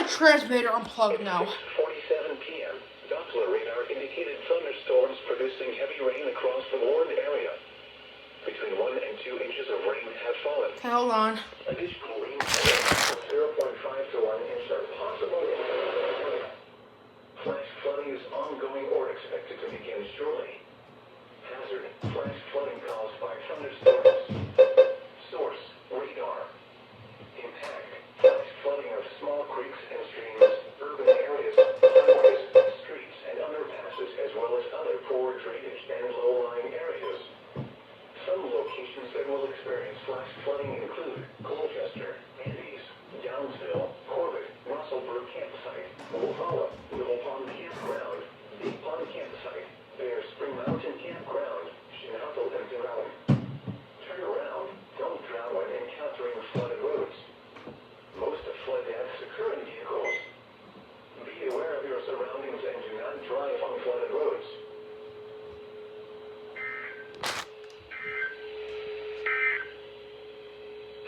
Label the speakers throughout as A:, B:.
A: my transmitter unplugged now.
B: 6:47 p.m. Doppler radar indicated thunderstorms producing heavy rain across the warned area. Between 1 and 2 inches of rain have fallen.
A: Okay, hold on.
B: Additional rain from 0.5 to 1 inch are possible. Flash flooding is ongoing or expected to begin shortly. Hazard: flash flooding caused by thunderstorms. Source: radar. Impact: flash flooding of small creeks and streams, urban areas, highways, streets, and underpasses, as well as other poor drainage and low-lying areas. Some locations that will experience flash flooding include Colchester, Andes, Downsville, Corbett, Russellburg Campsite, Walhalla, Little Pond Campground, Big Pond Campsite, Bear Spring Mountain Campground, Chenango and Durham. Turn around, don't drown when encountering flooded roads. Most of flood deaths occur in vehicles. Be aware of your surroundings and do not drive on flooded roads.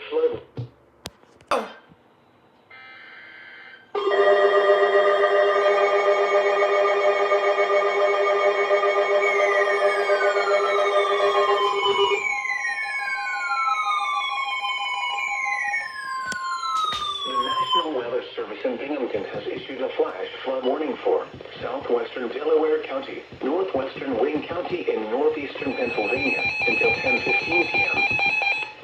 B: Flood. The National Weather Service in Binghamton has issued a flash flood warning for southwestern Delaware County, northwestern Wayne County, and northeastern Pennsylvania until 10:15 p.m.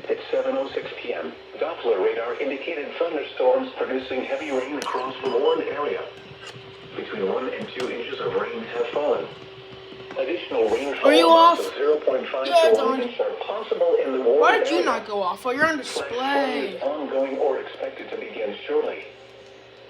B: At 7:06 p.m., Doppler radar indicated thunderstorms producing heavy rain across the warned area. Between 1 and 2 inches of rain have fallen. Additional rainfall
A: Are you
B: amounts
A: off?
B: of 0.5
A: Yeah, it's
B: to 1
A: on.
B: inch are possible in the warned
A: Why did you
B: area.
A: not go off? Oh, you're on
B: Flash flooding
A: display.
B: is ongoing or expected to begin shortly.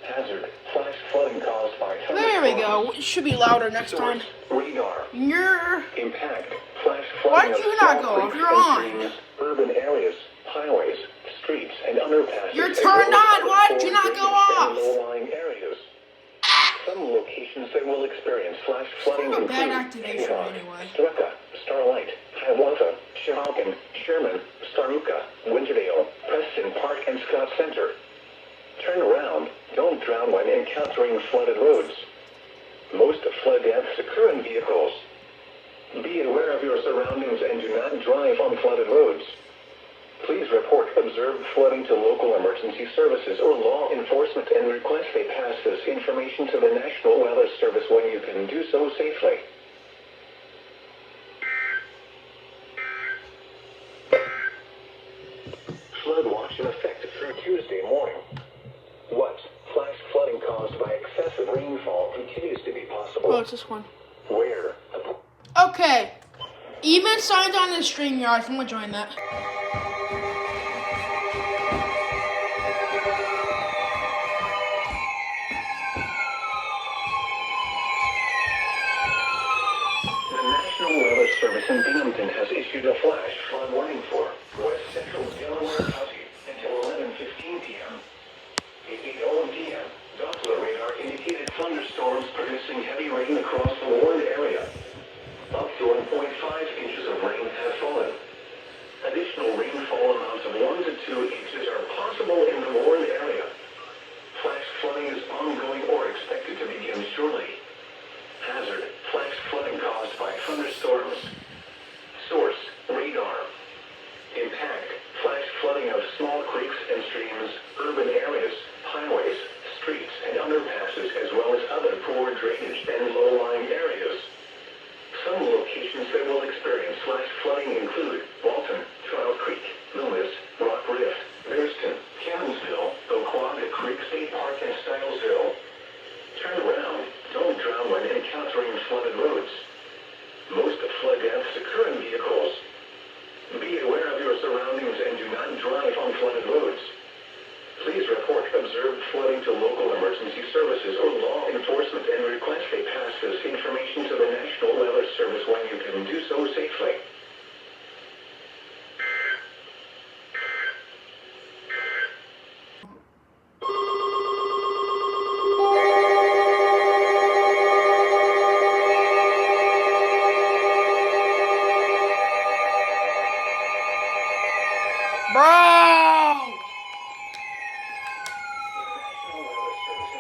B: Hazard: flash flooding caused by thunderstorms.
A: There we go. It should be louder next time.
B: Source: radar.
A: You're...
B: Impact: flash
A: Why
B: flooding
A: did
B: of
A: you not
B: small
A: go off?
B: creeks
A: You're
B: and
A: on.
B: streams, urban areas, highways, streets, and underpasses.
A: You're
B: as
A: turned
B: well as
A: on. Why
B: other
A: did you not go
B: drainage and
A: off?
B: low-lying areas. Some locations that will experience flash flooding
A: A
B: include
A: bad activation
B: Avon,
A: anyway.
B: Strucka, Starlight, Hiawatha, Sheboygan, Sherman, Staruka, Winterdale, Preston Park, and Scott Center. Turn around. Don't drown when encountering flooded roads. Most flood deaths occur in vehicles. Be aware of your surroundings and do not drive on flooded roads. Please report observed flooding to local emergency services or law enforcement and request they pass this information to the National Weather Service when you can do so safely. Flood watch in effect through Tuesday morning. What? Flash flooding caused by excessive rainfall continues to be possible.
A: Oh, it's this one.
B: Where?
A: Okay. Even signed on the StreamYard. I'm gonna join that.
B: The National Weather Service in Binghamton has issued a flash flood warning for west central Delaware County until 11:15 p.m. At 8:01 p.m., Doppler radar indicated thunderstorms producing heavy rain across the warned area. Up to 1.5 inches of rain have fallen. Additional rainfall amounts of 1 to 2 inches are possible in the warned area. Flash flooding is ongoing or expected to begin shortly. Hazard: flash flooding caused by thunderstorms. Source: radar. Impact: flash flooding of small creeks and streams, urban areas, highways, streets, and underpasses, as well as other poor drainage and low-lying areas. Some locations that will experience flash flooding include Walton, Trial Creek, Loomis, Rock Rift, Bearston, Cannonsville, Oquaga Creek State Park, and Stylesville. Turn around. Don't drown when encountering flooded roads. Most flood deaths occur in vehicles. Be aware of your surroundings and do not drive on flooded roads. Please report observed flooding to local emergency services or law enforcement and request they pass this information to the National Weather Service when you can do so safely.
A: Bro!
B: The National Weather Service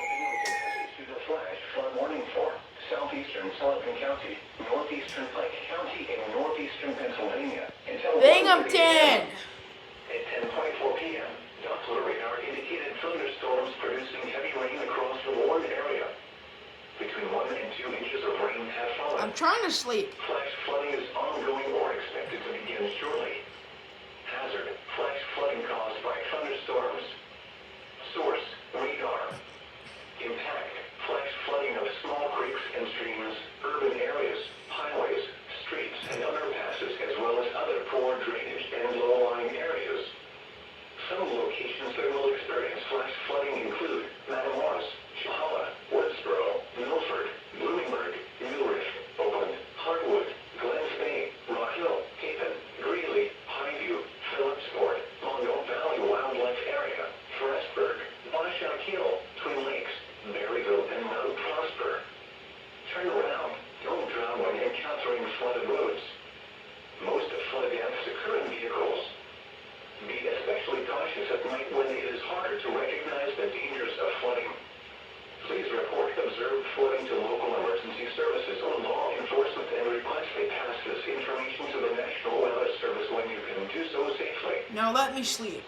B: in Sullivan County, northeastern Pike County, and northeastern Pennsylvania until
A: Binghamton!
B: At 10:24 p.m., Doppler radar indicated thunderstorms producing heavy rain across the warned area. Between 1 and 2 inches of rain have fallen.
A: I'm trying to sleep.
B: Flash flooding is ongoing or expected to begin shortly. Hazard: flash flooding caused by thunderstorms. Source: radar. Impact: flash flooding of small creeks and streams, urban areas, highways, streets, and underpasses, as well as other poor drainage and low-lying areas. Some locations that will experience flash flooding include Matamoros, Chehawa, Woodsboro, Milford, Bloomingburg, New Riff, Oakland, Hartwood, Glens Bay, Rock Hill, Haven, Greeley, Highview, Phillipsport, Monroe Valley Wildlife Area, Frostburg, Washoe Hill, Twin Lakes, Berryville, and Mount Prosper. Turn around. Don't drown when encountering flooded roads. Most flood deaths occur in vehicles. Be especially cautious at night when it is harder to recognize the dangers of flooding. Please report observed flooding to local emergency services or law enforcement and request they pass this information to the National Weather Service when you can do so safely.
A: Now let me sleep.